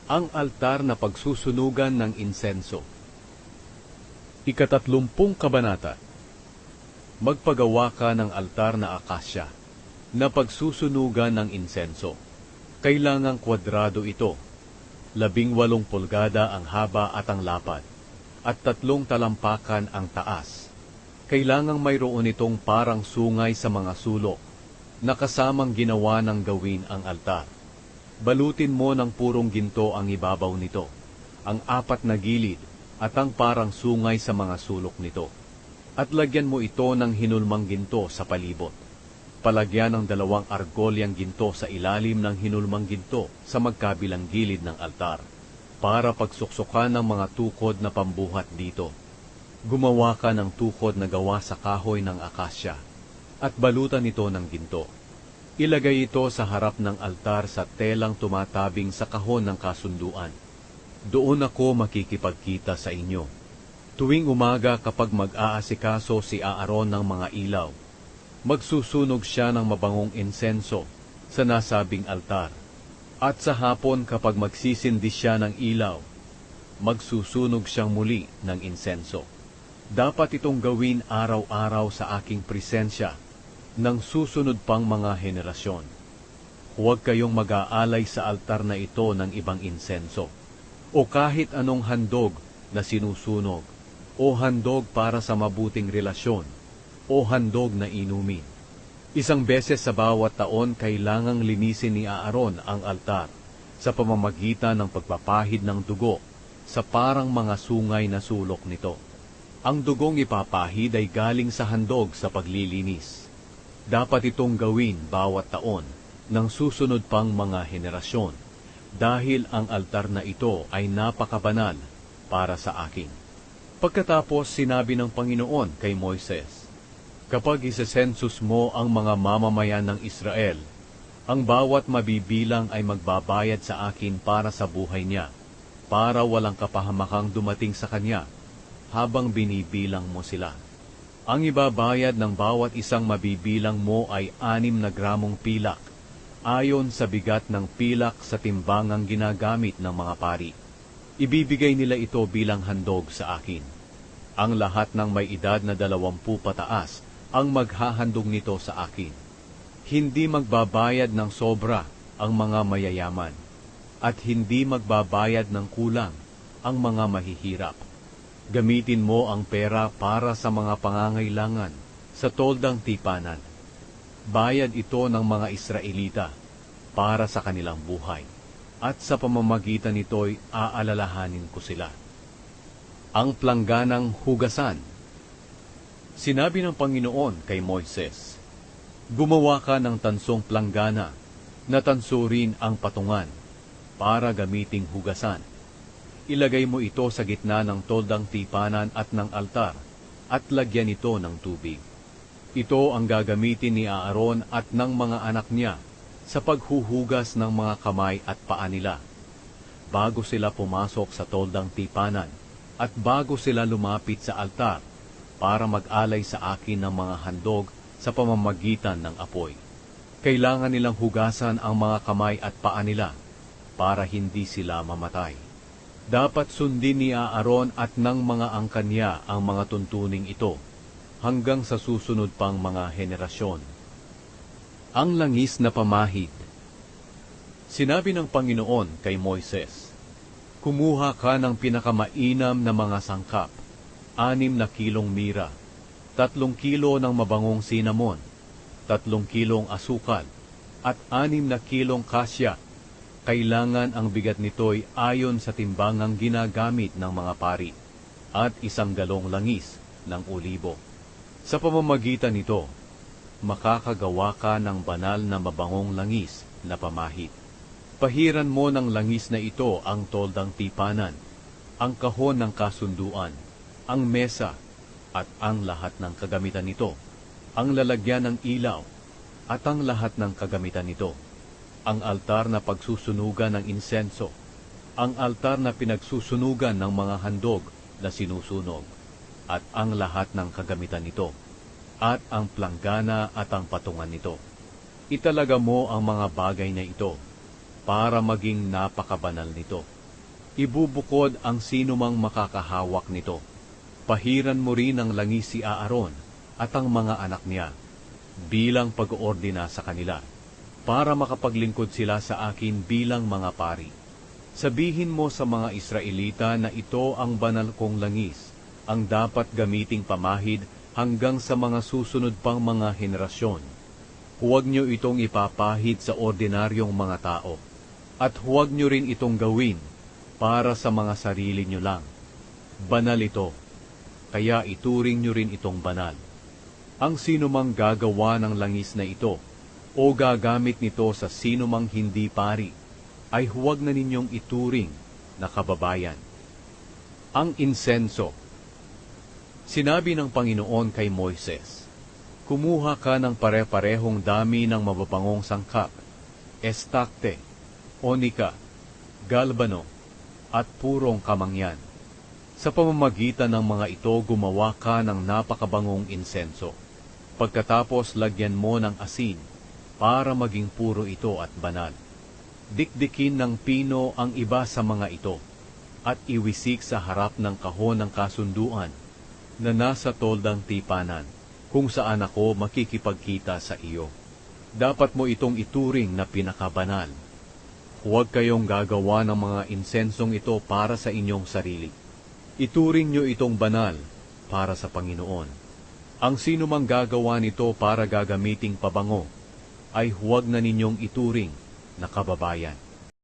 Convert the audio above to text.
Ang altar na pagsusunugan ng insenso. Ika-30 kabanata. Magpagawa ka ng altar na akasya, na pagsusunugan ng insenso. Kailangang kwadrado ito, 18 pulgada ang haba at ang lapad, at 3 talampakan ang taas. Kailangang mayroon itong parang sungay sa mga sulok, na kasamang ginawa ng gawin ang altar. Balutin mo ng purong ginto ang ibabaw nito, ang 4 na gilid, at ang parang sungay sa mga sulok nito. At lagyan mo ito ng hinulmang ginto sa palibot. Palagyan ng 2 argolyang ginto sa ilalim ng hinulmang ginto sa magkabilang gilid ng altar, para pagsuksukan ng mga tukod na pambuhat dito. Gumawa ka ng tukod na gawa sa kahoy ng akasya, at balutan ito ng ginto. Ilagay ito sa harap ng altar sa telang tumatabing sa kahon ng kasunduan. Doon ako makikipagkita sa inyo. Tuwing umaga kapag mag-aasikaso si Aaron ng mga ilaw, magsusunog siya ng mabangong insenso sa nasabing altar. At sa hapon kapag magsisindi siya ng ilaw, magsusunog siyang muli ng insenso. Dapat itong gawin araw-araw sa aking presensya ng susunod pang mga henerasyon. Huwag kayong mag-aalay sa altar na ito ng ibang insenso, o kahit anong handog na sinusunog, o handog para sa mabuting relasyon, o handog na inumin. 1 beses sa bawat taon kailangang linisin ni Aaron ang altar sa pamamagitan ng pagpapahid ng dugo sa parang mga sungay na sulok nito. Ang dugong ipapahid ay galing sa handog sa paglilinis. Dapat itong gawin bawat taon ng susunod pang mga henerasyon, dahil ang altar na ito ay napakabanal para sa akin. Pagkatapos sinabi ng Panginoon kay Moises, kapag isesensus mo ang mga mamamayan ng Israel, ang bawat mabibilang ay magbabayad sa akin para sa buhay niya, para walang kapahamakang dumating sa kanya habang binibilang mo sila. Ang ibabayad ng bawat isang mabibilang mo ay 6 na gramong pilak, ayon sa bigat ng pilak sa timbangang ginagamit ng mga pari. Ibibigay nila ito bilang handog sa akin. Ang lahat ng may edad na 20 pataas ang maghahandog nito sa akin. Hindi magbabayad ng sobra ang mga mayayaman, at hindi magbabayad ng kulang ang mga mahihirap. Gamitin mo ang pera para sa mga pangangailangan sa toldang tipanan. Bayad ito ng mga Israelita para sa kanilang buhay, at sa pamamagitan nito'y aalalahanin ko sila. Ang plangganang hugasan. Sinabi ng Panginoon kay Moises, gumawa ka ng tansong planggana na tansurin ang patungan para gamiting hugasan. Ilagay mo ito sa gitna ng toldang tipanan at ng altar, at lagyan ito ng tubig. Ito ang gagamitin ni Aaron at ng mga anak niya sa paghuhugas ng mga kamay at paa nila, bago sila pumasok sa toldang tipanan, at bago sila lumapit sa altar para mag-alay sa akin ng mga handog sa pamamagitan ng apoy. Kailangan nilang hugasan ang mga kamay at paa nila para hindi sila mamatay. Dapat sundin ni Aaron at ng mga angkan niya ang mga tuntuning ito hanggang sa susunod pang mga henerasyon. Ang langis na pamahid. Sinabi ng Panginoon kay Moises, kumuha ka ng pinakamainam na mga sangkap, 6 na kilong mira, 3 kilo ng mabangong sinamon, 3 kilong asukal, at 6 na kilong kasya. Kailangan ang bigat nito'y ayon sa timbangang ginagamit ng mga pari, at 1 galong langis ng olibo. Sa pamamagitan nito, makakagawa ka ng banal na mabangong langis na pamahid. Pahiran mo ng langis na ito ang toldang tipanan, ang kahon ng kasunduan, ang mesa, at ang lahat ng kagamitan nito, ang lalagyan ng ilaw, at ang lahat ng kagamitan nito, ang altar na pagsusunugan ng insenso, ang altar na pinagsusunugan ng mga handog na sinusunog, at ang lahat ng kagamitan nito, at ang planggana at ang patungan nito. Italaga mo ang mga bagay na ito para maging napakabanal nito. ibubukod ang sinumang makakahawak nito. Pahiran mo rin ng langis si Aaron at ang mga anak niya bilang pag-oordina sa kanila, para makapaglingkod sila sa akin bilang mga pari. Sabihin mo sa mga Israelita na ito ang banal kong langis, ang dapat gamiting pamahid hanggang sa mga susunod pang mga henerasyon. Huwag niyo itong ipapahid sa ordinaryong mga tao, at huwag niyo rin itong gawin para sa mga sarili niyo lang. Banal ito, kaya ituring niyo rin itong banal. Ang sinumang gagawa ng langis na ito o gagamit nito sa sinumang hindi pari, ay huwag na ninyong ituring na kababayan. Ang insenso. Sinabi ng Panginoon kay Moises, kumuha ka ng pare-parehong dami ng mababangong sangkap, estakte, onika, galbano, at purong kamangyan. Sa pamamagitan ng mga ito, gumawa ka ng napakabangong insenso. Pagkatapos, lagyan mo ng asin para maging puro ito at banal. Dikdikin ng pino ang iba sa mga ito at iwisik sa harap ng kahon ng kasunduan na nasa toldang tipanan, kung saan ako makikipagkita sa iyo. Dapat mo itong ituring na pinakabanal. Huwag kayong gagawa ng mga insensong ito para sa inyong sarili. Ituring nyo itong banal para sa Panginoon. Ang sinumang gagawa nito para gagamiting pabango, ay huwag na ninyong ituring na kababayan.